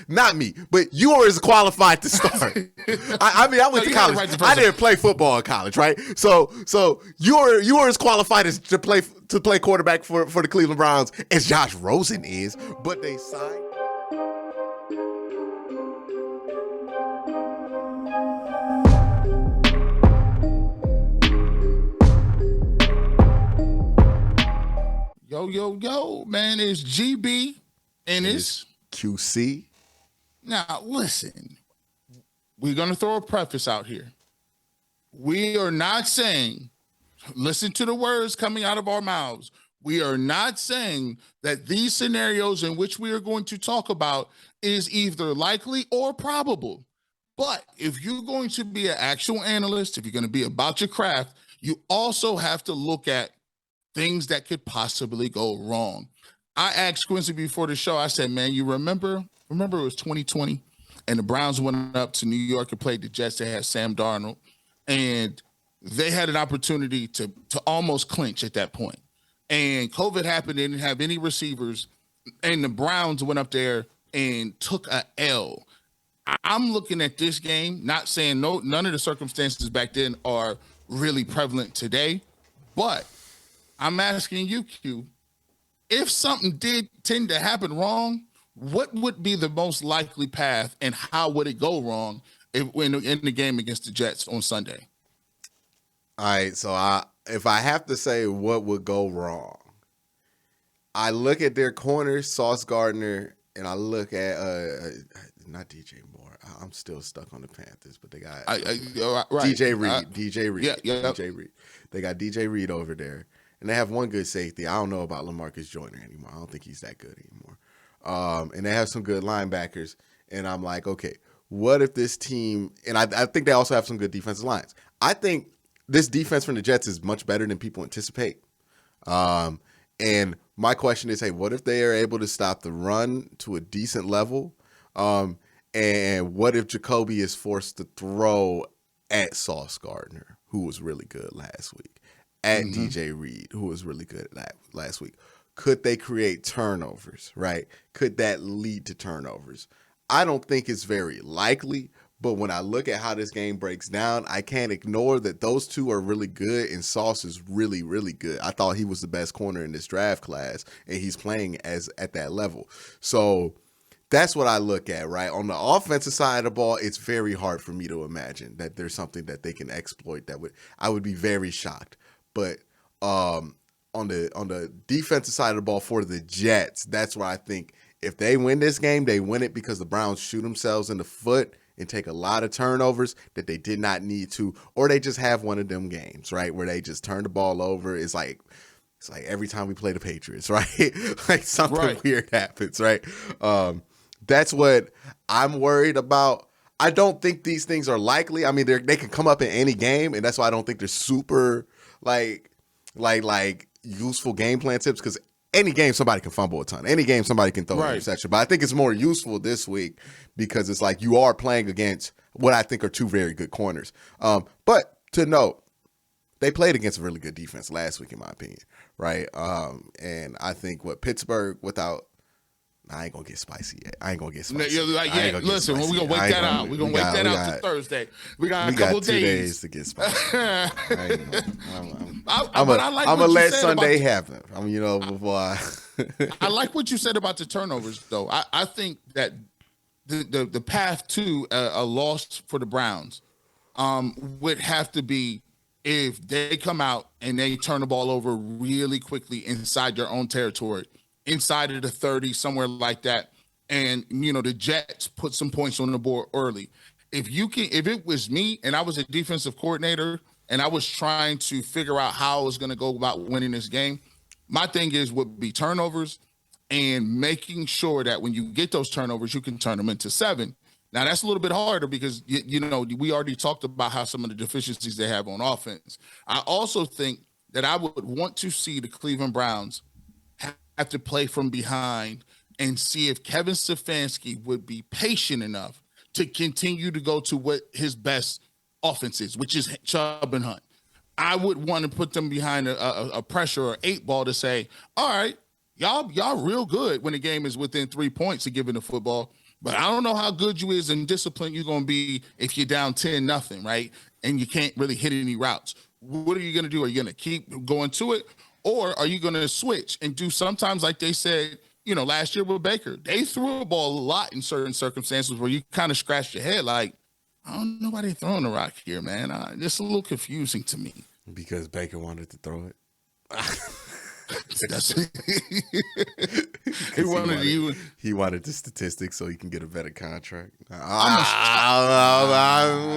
not me, but you are as qualified to start. I mean, I went to college. I didn't play football in college, right? So you are as qualified as to play quarterback for the Cleveland Browns as Josh Rosen is, but they signed. Yo, man, it's GB and it's QC. Now, listen, we're going to throw a preface out here. We are not saying, listen to the words coming out of our mouths. We are not saying that these scenarios in which we are going to talk about is either likely or probable. But if you're going to be an actual analyst, if you're going to be about your craft, you also have to look at things that could possibly go wrong. I asked Quincy before the show, I said, man, you remember it was 2020 and the Browns went up to New York and played the Jets. They had Sam Darnold and they had an opportunity to almost clinch at that point. And COVID happened. They didn't have any receivers and the Browns went up there and took a L. I'm looking at this game, not saying none of the circumstances back then are really prevalent today, but I'm asking you, Q, if something did tend to happen wrong, what would be the most likely path and how would it go wrong in the game against the Jets on Sunday? All right, so if I have to say what would go wrong, I look at their corners, Sauce Gardner, and I look at not DJ Moore. I'm still stuck on the Panthers, but they got right. DJ Reed. DJ Reed. They got DJ Reed over there. And they have one good safety. I don't know about LaMarcus Joyner anymore. I don't think he's that good anymore. And they have some good linebackers. And I'm like, okay, what if this team – and I think they also have some good defensive lines. I think this defense from the Jets is much better than people anticipate. And my question is, hey, what if they are able to stop the run to a decent level? And what if Jacoby is forced to throw at Sauce Gardner, who was really good last week? At DJ Reed, who was really good last week. Could they create turnovers, right? Could that lead to turnovers? I don't think it's very likely, but when I look at how this game breaks down, I can't ignore that those two are really good and Sauce is really, really good. I thought he was the best corner in this draft class, and he's playing at that level. So that's what I look at, right? On the offensive side of the ball, it's very hard for me to imagine that there's something that they can exploit I would be very shocked. But on the defensive side of the ball for the Jets, that's where I think if they win this game, they win it because the Browns shoot themselves in the foot and take a lot of turnovers that they did not need to, or they just have one of them games, right, where they just turn the ball over. It's like every time we play the Patriots, right? Like something weird happens, right? That's what I'm worried about. I don't think these things are likely. I mean, they can come up in any game, and that's why I don't think they're super like useful game plan tips, because any game somebody can fumble a ton. Any game somebody can throw an interception. But I think it's more useful this week because it's like you are playing against what I think are two very good corners. But to note, they played against a really good defense last week, in my opinion, right? And I think Pittsburgh without – I ain't gonna get spicy yet. Listen, we're gonna wait that out. We're gonna wait that out to Thursday. We got a couple 2 days to get spicy. I'm gonna let Sunday happen. Before I like what you said about the turnovers, though. I think that the path to a loss for the Browns would have to be if they come out and they turn the ball over really quickly inside their own territory. Inside of the 30, somewhere like that. And, the Jets put some points on the board early. If it was me and I was a defensive coordinator and I was trying to figure out how I was going to go about winning this game, my thing would be turnovers and making sure that when you get those turnovers, you can turn them into 7. Now, that's a little bit harder because, we already talked about how some of the deficiencies they have on offense. I also think that I would want to see the Cleveland Browns have to play from behind and see if Kevin Stefanski would be patient enough to continue to go to what his best offense is, which is Chubb and Hunt. I would want to put them behind a pressure or 8 ball to say, all right, y'all real good when the game is within 3 points of giving the football. But I don't know how good you is and disciplined you're going to be if you're down 10-0, right? And you can't really hit any routes. What are you going to do? Are you going to keep going to it? Or are you going to switch and do sometimes like they said, last year with Baker, they threw a ball a lot in certain circumstances where you kind of scratched your head like, I don't know why they're throwing the rock here, man. It's a little confusing to me. Because Baker wanted to throw it. He wanted the statistics so he can get a better contract.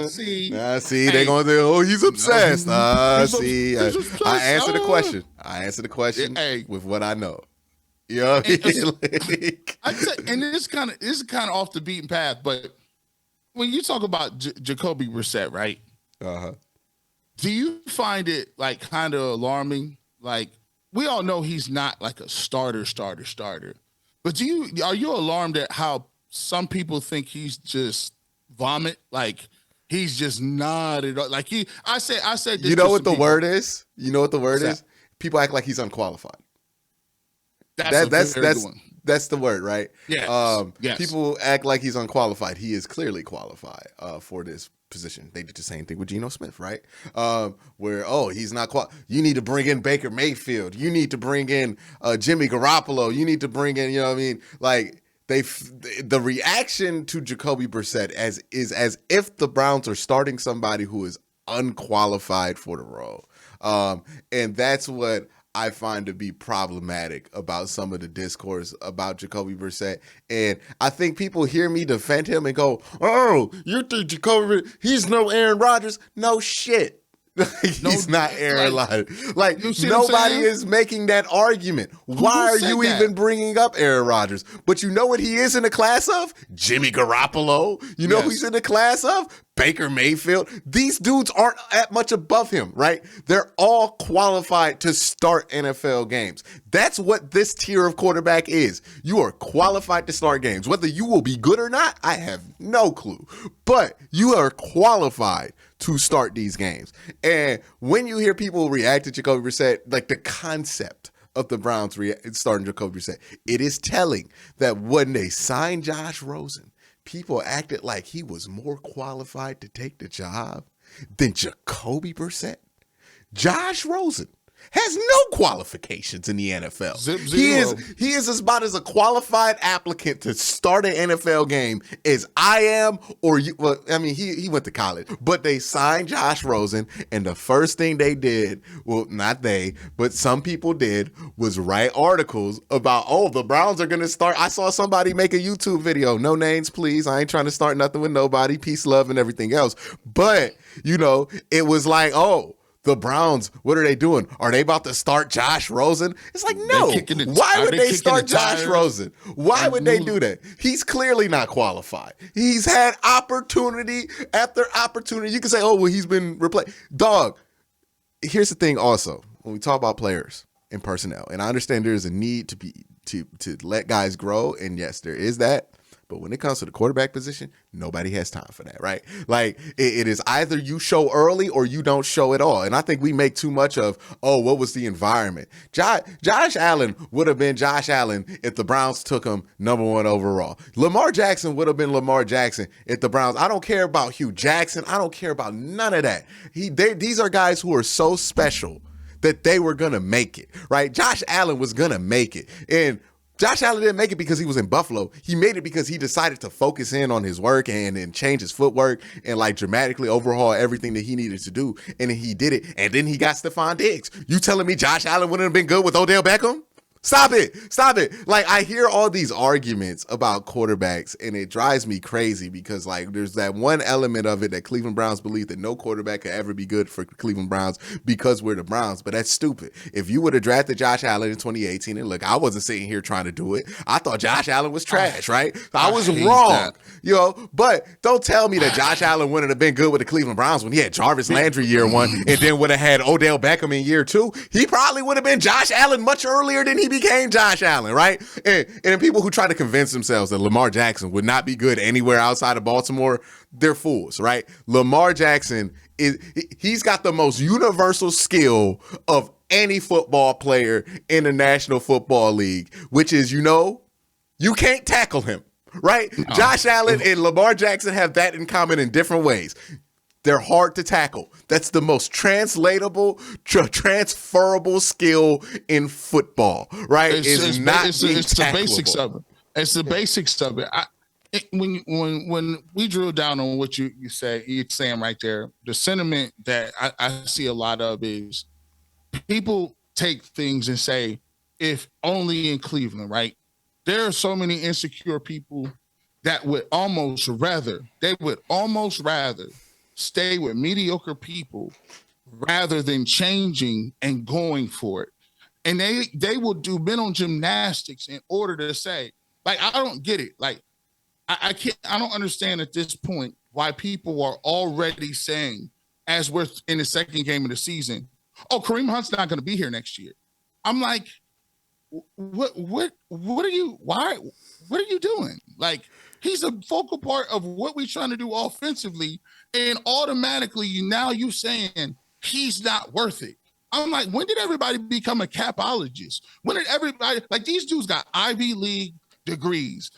See, they're going to say, oh, he's obsessed. I answer the question. With what I know. You know what I mean? And this is kind of off the beaten path, but when you talk about Jacoby Brissett, right? Uh-huh. Do you find it like kind of alarming? Like, we all know he's not like a starter. But are you alarmed at how some people think he's just vomit? Like, he's just not at all. Like, I said this. You know what the word is? You know what the word is? People act like he's unqualified. That's the word, right? Yes. People act like he's unqualified. He is clearly qualified for this position. They did the same thing with Geno Smith, right? Where he's not you need to bring in Baker Mayfield. You need to bring in Jimmy Garoppolo. You need to bring in, you know what I mean? Like the reaction to Jacoby Brissett is as if the Browns are starting somebody who is unqualified for the role. And that's what I find to be problematic about some of the discourse about Jacoby Brissett. And I think people hear me defend him and go, oh, you think Jacoby, he's no Aaron Rodgers? No shit. He's not Aaron Rodgers. Like, nobody is making that argument. Why are you even bringing up Aaron Rodgers? But you know what he is in the class of? Jimmy Garoppolo. You know who he's in the class of? Baker Mayfield. These dudes aren't that much above him, right? They're all qualified to start NFL games. That's what this tier of quarterback is. You are qualified to start games. Whether you will be good or not, I have no clue. But you are qualified to start these games. And when you hear people react to Jacoby Brissett, like the concept of the Browns starting Jacoby Brissett, it is telling that when they signed Josh Rosen, people acted like he was more qualified to take the job than Jacoby Brissett. Josh Rosen has no qualifications in the NFL. He is about as a qualified applicant to start an NFL game as I am or you. Well, I mean, he went to college, but they signed Josh Rosen, and the first thing they did, well, not they, but some people did, was write articles about, the Browns are going to start. I saw somebody make a YouTube video. No names, please. I ain't trying to start nothing with nobody. Peace, love, and everything else. But, it was like, the Browns, what are they doing? Are they about to start Josh Rosen? It's like, no. Why would they start Josh Rosen? Why would they do that? He's clearly not qualified. He's had opportunity after opportunity. You can say, he's been replaced. Dog, here's the thing also. When we talk about players and personnel, and I understand there is a need to let guys grow, and yes, there is that. But when it comes to the quarterback position, nobody has time for that, right? Like, it is either you show early or you don't show at all. And I think we make too much of, what was the environment? Josh Allen would have been Josh Allen if the Browns took him number 1 overall. Lamar Jackson would have been Lamar Jackson if the Browns. I don't care about Hugh Jackson. I don't care about none of that. These are guys who are so special that they were going to make it, right? Josh Allen was going to make it. And Josh Allen didn't make it because he was in Buffalo. He made it because he decided to focus in on his work and change his footwork and dramatically overhaul everything that he needed to do. And he did it. And then he got Stephon Diggs. You telling me Josh Allen wouldn't have been good with Odell Beckham? Stop it. Like, I hear all these arguments about quarterbacks, and it drives me crazy because, there's that one element of it that Cleveland Browns believe that no quarterback could ever be good for Cleveland Browns because we're the Browns. But that's stupid. If you would have drafted Josh Allen in 2018, and look, I wasn't sitting here trying to do it. I thought Josh Allen was trash, right? I was wrong, but don't tell me that Josh Allen wouldn't have been good with the Cleveland Browns when he had Jarvis Landry year 1 and then would have had Odell Beckham in year 2. He probably would have been Josh Allen much earlier than he became Josh Allen, right? And people who try to convince themselves that Lamar Jackson would not be good anywhere outside of Baltimore, they're fools, right? Lamar Jackson he's got the most universal skill of any football player in the National Football League, which is, you can't tackle him. right? No. Josh Allen and Lamar Jackson have that in common in different ways. They're hard to tackle. That's the most translatable, transferable skill in football, right? It's The basics of it. It's the basics of it. When we drill down on what you're saying right there, the sentiment that I see a lot of is people take things and say, if only in Cleveland, right? There are so many insecure people that would almost rather stay with mediocre people rather than changing and going for it. And they will do mental gymnastics in order to say, like, I don't get it. Like, I don't understand at this point why people are already saying, as we're in the second game of the season, oh, Kareem Hunt's not going to be here next year. I'm like, what are you doing? Like, he's a focal part of what we're trying to do offensively, and automatically you saying he's not worth it. I'm like, when did everybody become a capologist? When did everybody, like, these dudes got Ivy League degrees.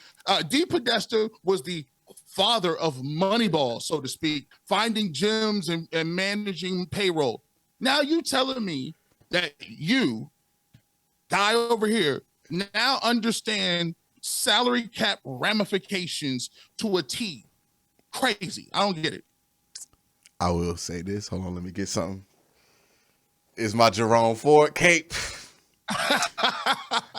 D. Podesta was the father of Moneyball, so to speak, finding gems and managing payroll. Now you telling me that you, guy over here, now understand salary cap ramifications to a T. Crazy. I don't get it. I will say this. Hold on, let me get something. Is my Jerome Ford cape.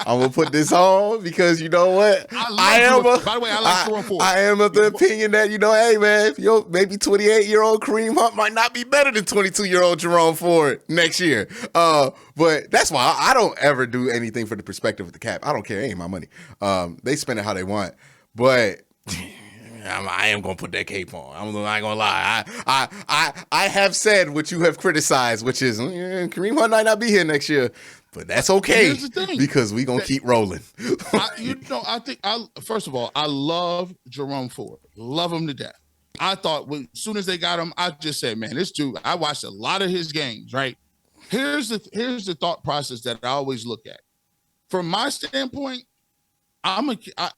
I'm gonna put this on because you know what? By the way, I like Jerome Ford. I am of the opinion that, hey man, maybe 28-year-old Kareem Hunt might not be better than 22-year-old Jerome Ford next year. But that's why I don't ever do anything for the perspective of the cap. I don't care. It ain't my money. They spend it how they want. But I am gonna put that cape on. I'm not gonna lie. I have said what you have criticized, which is Kareem Hunt might not be here next year, but that's okay because we gonna keep rolling. First of all, I love Jerome Ford. Love him to death. I thought as soon as they got him, I just said, man, this dude. I watched a lot of his games. Right. Here's the thought process that I always look at. From my standpoint,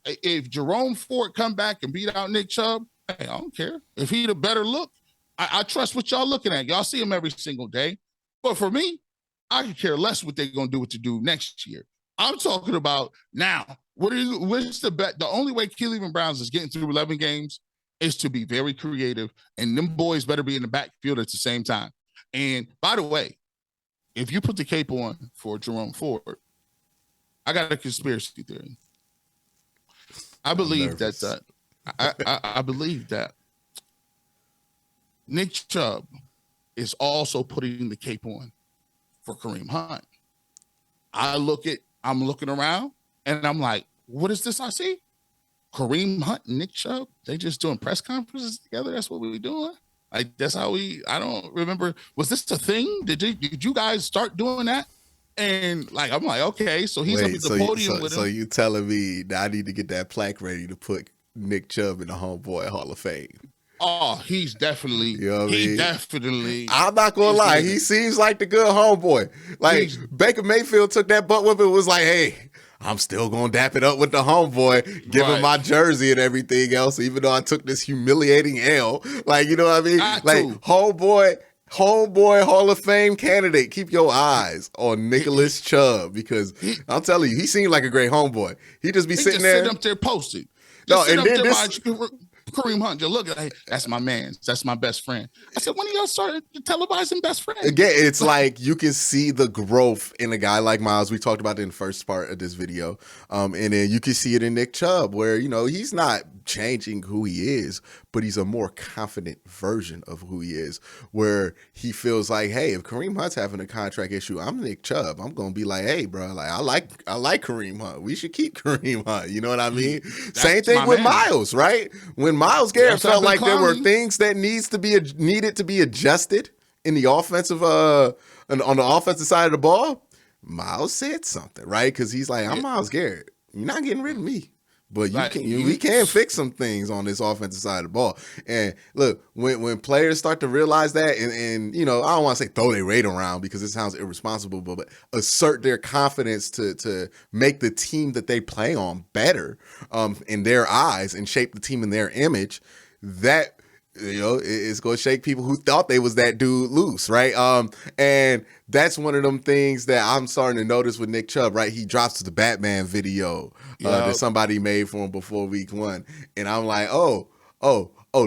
if Jerome Ford come back and beat out Nick Chubb, hey, I don't care. If he the better look, I trust what y'all looking at. Y'all see him every single day. But for me, I could care less what they're gonna do with the dude next year. I'm talking about now. What's the bet? The only way Cleveland Browns is getting through 11 games is to be very creative, and them boys better be in the backfield at the same time. And by the way, if you put the cape on for Jerome Ford, I got a conspiracy theory. I believe that I believe that Nick Chubb is also putting the cape on for Kareem Hunt. I'm looking around and I'm like, what is this I see? Kareem Hunt and Nick Chubb, they just doing press conferences together. That's what we doing. Like, that's how I don't remember. Was this a thing? Did you guys start doing that? And like, I'm like, okay, so he's up at the podium with him. So you telling me that I need to get that plaque ready to put Nick Chubb in the Homeboy Hall of Fame? Oh, he's definitely, definitely. I'm not gonna lie, he seems like the good homeboy. Like, Baker Mayfield took that butt whip and was like, hey, I'm still gonna dap it up with the homeboy, give him my jersey and everything else, even though I took this humiliating L. Like, you know what I mean? Homeboy Hall of Fame candidate. Keep your eyes on Nicholas Chubb because I'll tell you, he seemed like a great homeboy. He just be sitting there. Sitting up there posted. Kareem Hunt, just look at, hey, that's my man. That's my best friend. I said, when y'all started televising best friends? Again, it's like you can see the growth in a guy like Miles. We talked about it in the first part of this video. And then you can see it in Nick Chubb where, he's not changing who he is, but he's a more confident version of who he is where he feels like, hey, if Kareem Hunt's having a contract issue, I'm Nick Chubb. I'm going to be like, hey, bro, like I like Kareem Hunt. We should keep Kareem Hunt. You know what I mean? Same thing with Miles, right? When Myles Garrett felt like there were things that needed to be adjusted in the offensive on the offensive side of the ball, Myles said something, right? Because he's like, I'm Myles Garrett. You're not getting rid of me. But we can fix some things on this offensive side of the ball. And look, when players start to realize that, and I don't want to say throw their weight around because it sounds irresponsible, but assert their confidence to make the team that they play on better in their eyes and shape the team in their image, that it's going to shake people who thought they was that dude loose, right? And that's one of them things that I'm starting to notice with Nick Chubb, right? He drops the Batman video that somebody made for him before week 1. And I'm like, oh,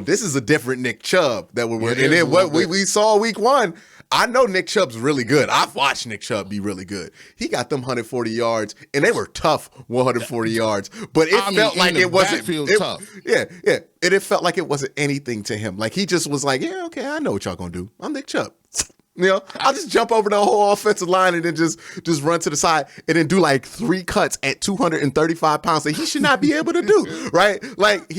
this is a different Nick Chubb that we're and then what we saw week 1, I know Nick Chubb's really good. I've watched Nick Chubb be really good. He got them 140 yards, and they were tough 140 yards. But it felt like it wasn't tough. Yeah. And it felt like it wasn't anything to him. Like he just was like, yeah, okay, I know what y'all gonna do. I'm Nick Chubb. I'll just jump over the whole offensive line and then just run to the side and then do like 3 cuts at 235 pounds that he should not be able to do, right? Like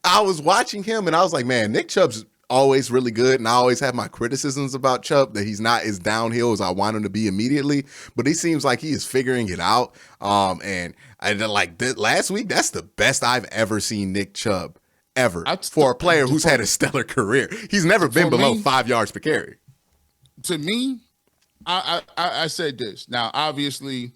I was watching him and I was like, man, Nick Chubb's always really good, and I always have my criticisms about Chubb that he's not as downhill as I want him to be immediately, but he seems like he is figuring it out. And I like last week, that's the best I've ever seen Nick Chubb ever for a player who's had a stellar career. He's never been below 5 yards per carry. To me, I said this. Now, obviously,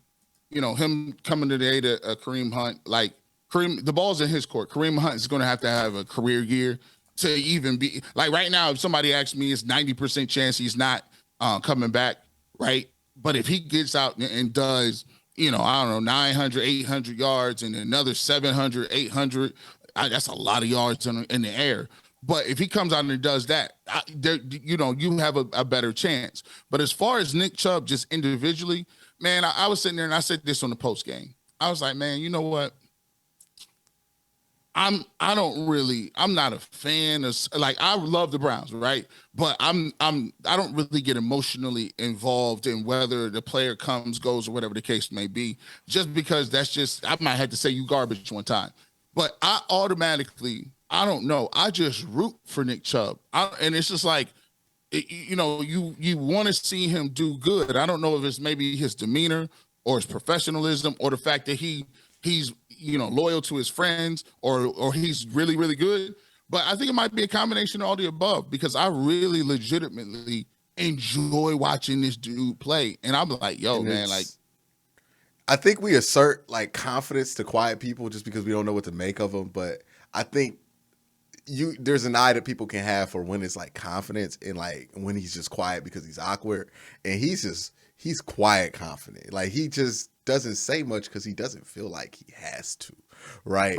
him coming today to Kareem Hunt, like the ball's in his court. Kareem Hunt is going to have a career year to even be like right now. If somebody asks me, it's 90% chance he's not coming back, right? But if he gets out and does, I don't know, 900, 800 yards and another 700, 800, that's a lot of yards in the air. But if he comes out and does that, you have a better chance. But as far as Nick Chubb, just individually, man, I was sitting there and I said this on the post game. I was like, man, you know what? I'm not a fan of, like, I love the Browns, right? But I don't really get emotionally involved in whether the player comes, goes, or whatever the case may be, just because I might have to say you garbage one time. But I automatically, I don't know, I just root for Nick Chubb. And it's just like, you want to see him do good. I don't know if it's maybe his demeanor or his professionalism or the fact that he's loyal to his friends or he's really, really good. But I think it might be a combination of all the above, because I really legitimately enjoy watching this dude play. And I'm like, yo, man, like, I think we assert like confidence to quiet people just because we don't know what to make of them. But I think there's an eye that people can have for when it's like confidence and like when he's just quiet because he's awkward, and he's quiet confident. Like he just doesn't say much because he doesn't feel like he has to, right?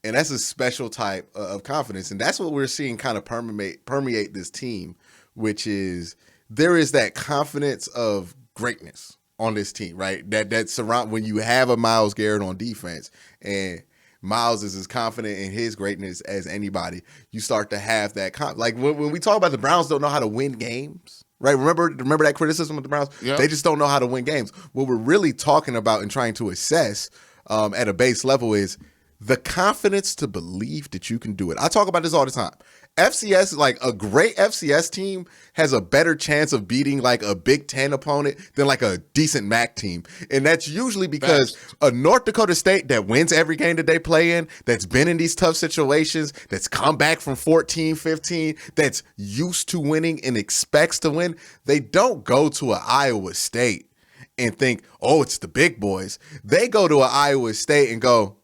And that's a special type of confidence, and that's what we're seeing kind of permeate this team, which is there is that confidence of greatness on this team, right? That surround when you have a Myles Garrett on defense, and Myles is as confident in his greatness as anybody. You start to have that like when we talk about the Browns don't know how to win games. Right, remember that criticism of the Browns? Yep. They just don't know how to win games. What we're really talking about and trying to assess at a base level is the confidence to believe that you can do it. I talk about this all the time. FCS, like a great FCS team, has a better chance of beating like a Big Ten opponent than like a decent MAC team. And that's usually because a North Dakota State that wins every game that they play in, that's been in these tough situations, that's come back from 14-15, that's used to winning and expects to win, they don't go to an Iowa State and think, oh, it's the big boys. They go to an Iowa State and go,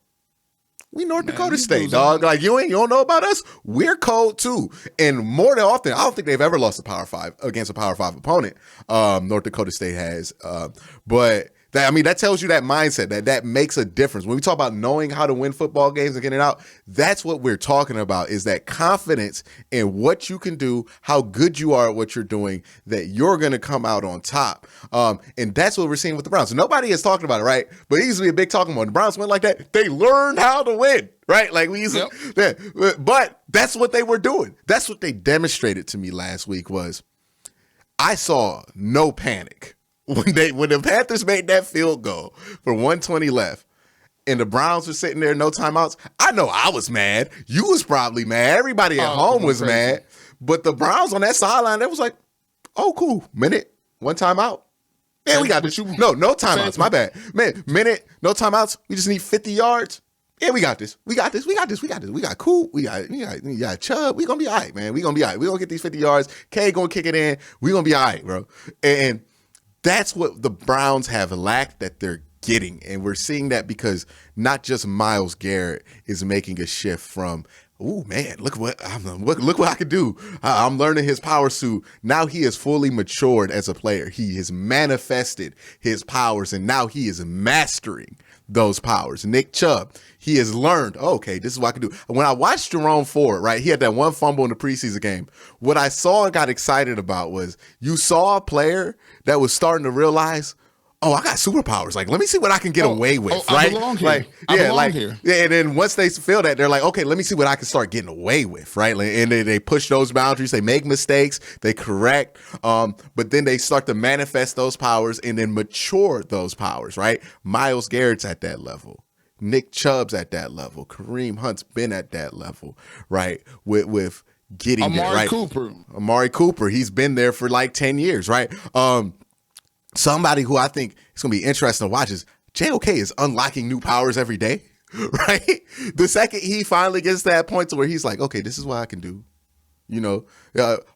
we North Dakota State, dog. Like you don't know about us? We're cold too. And more than often, I don't think they've ever lost a Power 5 against a Power 5 opponent. North Dakota State has. But that tells you that mindset, that makes a difference. When we talk about knowing how to win football games and getting it out, that's what we're talking about, is that confidence in what you can do, how good you are at what you're doing, that you're going to come out on top. And that's what we're seeing with the Browns. Nobody has talked about it, right? But it used to be a big talking point. The Browns went like that. They learned how to win, right? Like we used to, but that's what they were doing. That's what they demonstrated to me last week was I saw no panic. When the Panthers made that field goal for 120 left and the Browns were sitting there, no timeouts, I know I was mad. You was probably mad. Everybody at home was mad. But the Browns on that sideline, they was like, oh, cool. Minute, one timeout. Man, we got this. No timeouts. My bad. Man, minute, no timeouts. We just need 50 yards. Yeah, we got this. We got this. We got this. We got this. We got Cool. We got Chubb. We gonna be all right, man. We gonna be all right. We gonna get these 50 yards. K gonna kick it in. We gonna be all right, bro. And that's what the Browns have lacked that they're getting. And we're seeing that because not just Myles Garrett is making a shift from, oh man, look what I can do. I'm learning his power suit. Now he is fully matured as a player. He has manifested his powers, and now he is mastering those powers. Nick Chubb, he has learned, okay, this is what I can do. When I watched Jerome Ford, right, he had that one fumble in the preseason game. What I saw and got excited about was you saw a player that was starting to realize, oh, I got superpowers. Like, let me see what I can get away with, right? I belong here. Like, I yeah, belong like, here. yeah. And then once they feel that, they're like, okay, let me see what I can start getting away with, right? Like, and they push those boundaries. They make mistakes. They correct. But then they start to manifest those powers and then mature those powers, right? Myles Garrett's at that level. Nick Chubb's at that level. Kareem Hunt's been at that level, right? With getting there, right? Amari Cooper, he's been there for like 10 years, right? Somebody who I think is going to be interesting to watch is JOK is unlocking new powers every day, right? The second he finally gets to that point to where he's like, okay, this is what I can do. You know,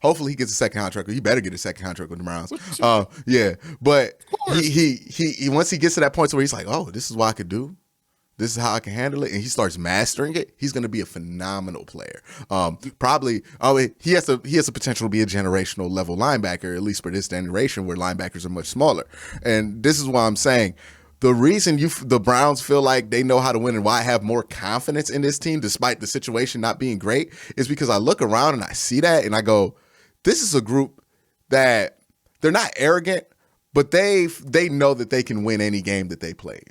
hopefully he gets a second contract. He better get a second contract with the Browns. Yeah, but he once he gets to that point to where he's like, oh, this is what I could do. This is how I can handle it, and he starts mastering it. He's going to be a phenomenal player. Probably, he has the potential to be a generational level linebacker, at least for this generation where linebackers are much smaller. And this is why I'm saying the reason the Browns feel like they know how to win and why I have more confidence in this team, despite the situation not being great, is because I look around and I see that and I go, this is a group that they're not arrogant, but they know that they can win any game that they play.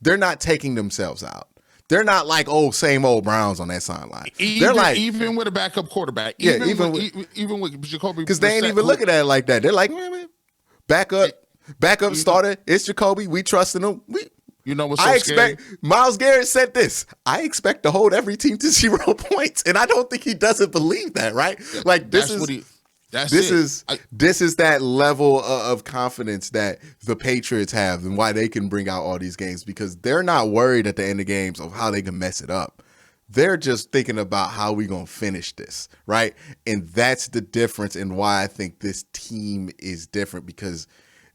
They're not taking themselves out. They're not like, oh, same old Browns on that sideline. They're like, even with a backup quarterback. Even with Jacoby, because they ain't even looking at it like that. They're like, man, backup starter. It's Jacoby. We trust in him. You know what's so scary? Myles Garrett said this. I expect to hold every team to 0 points, and I don't think he doesn't believe that. Right? Like this is that level of confidence that the Patriots have and why they can bring out all these games, because they're not worried at the end of games of how they can mess it up. They're just thinking about how we going to finish this, right? And that's the difference in why I think this team is different, because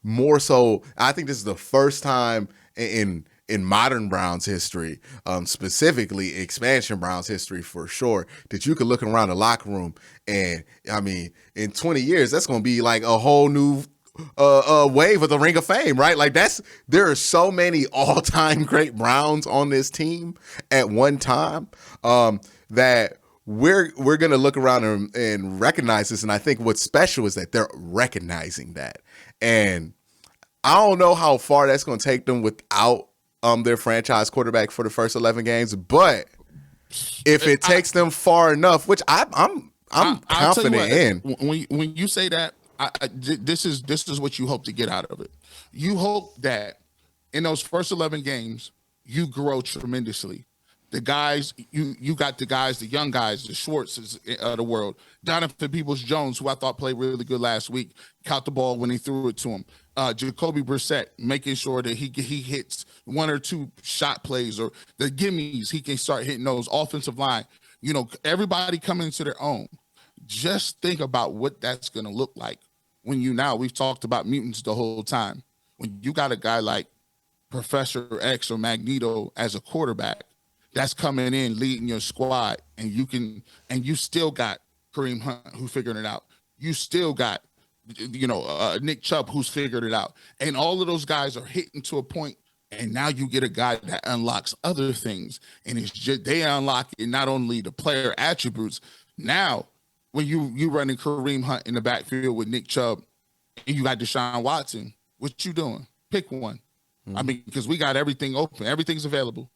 more so, I think this is the first time in modern Browns history, specifically expansion Browns history for sure, that you could look around the locker room and, I mean, in 20 years, that's going to be like a whole new wave of the Ring of Fame, right? Like there are so many all-time great Browns on this team at one time that we're going to look around and recognize this. And I think what's special is that they're recognizing that. And I don't know how far that's going to take them without their franchise quarterback for the first 11 games, but if it takes them far enough, which I'm confident in. When you say that, this is what you hope to get out of it. You hope that in those first 11 games, you grow tremendously. The guys, you got the young guys, the Schwartzes of the world, Donovan Peoples-Jones, who I thought played really good last week, caught the ball when he threw it to him. Jacoby Brissett, making sure that he hits 1 or 2 shot plays or the gimmies, he can start hitting those. Offensive line, everybody coming into their own. Just think about what that's going to look like when we've talked about mutants the whole time. When you got a guy like Professor X or Magneto as a quarterback, that's coming in leading your squad, and you still got Kareem Hunt who figured it out. You still got, Nick Chubb who's figured it out, and all of those guys are hitting to a point. And now you get a guy that unlocks other things, and it's just they unlock not only the player attributes. Now, when you running Kareem Hunt in the backfield with Nick Chubb, and you got Deshaun Watson, what you doing? Pick one. Mm-hmm. I mean, because we got everything open, everything's available.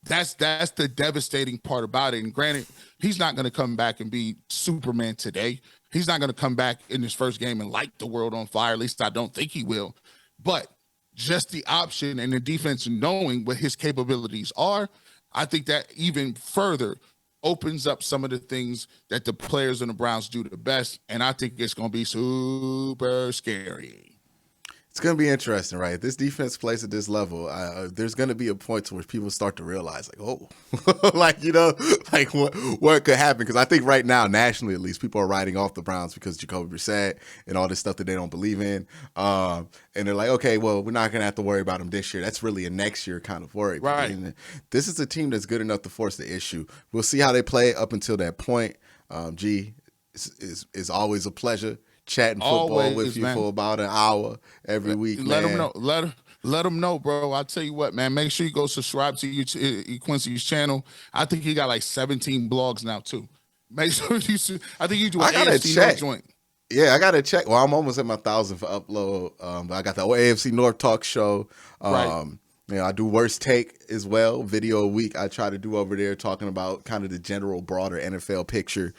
That's the devastating part about it. And granted, he's not going to come back and be Superman today. He's not going to come back in his first game and light the world on fire. At least I don't think he will. But just the option and the defense knowing what his capabilities are, I think that even further opens up some of the things that the players in the Browns do the best. And I think it's going to be super scary. It's going to be interesting, right? If this defense plays at this level, there's going to be a point to where people start to realize, like, oh, like, you know, like what could happen? Because I think right now, nationally at least, people are writing off the Browns because Jacoby Brissett and all this stuff that they don't believe in. And they're like, okay, well, we're not going to have to worry about them this year. That's really a next year kind of worry. Right. And this is a team that's good enough to force the issue. We'll see how they play up until that point. G, it's always a pleasure chatting football Always, with you man. for about an hour every week, Let man. them know. Let them know, bro. I'll tell you what, man. Make sure you go subscribe to Quincy's channel. I think he got like 17 blogs now too. Make sure I think you do an AFC North joint. Yeah, I gotta check. Well, I'm almost at my 1,000 for upload. But I got the AFC North Talk show. Right. You know, I do Worst Take as well, video a week. I try to do over there talking about kind of the general broader NFL picture.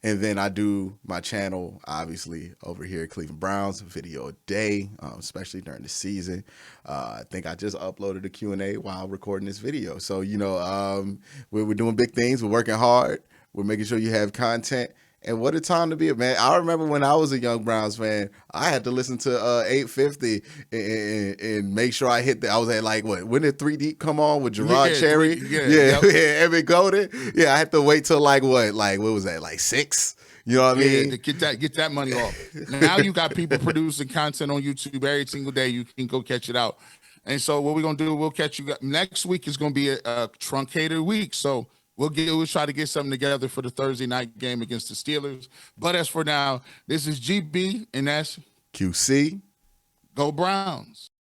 And then I do my channel, obviously, over here at Cleveland Browns, video a day, especially during the season. I think I just uploaded a Q&A while recording this video. So, you know, we're doing big things. We're working hard. We're making sure you have content. And what a time to be a man. I remember when I was a young Browns fan, I had to listen to 850 and make sure I hit the, I was at like, what, when did 3 Deep come on with Gerard Cherry? Evan Golden. Yeah, I had to wait till like what was that, like 6? You know what I mean? To get that money off. Now you got people producing content on YouTube every single day. You can go catch it out. And so what we're going to do, we'll catch you next week is going to be a truncated week. So we'll try to get something together for the Thursday night game against the Steelers. But as for now, this is GB, and that's QC. Go Browns.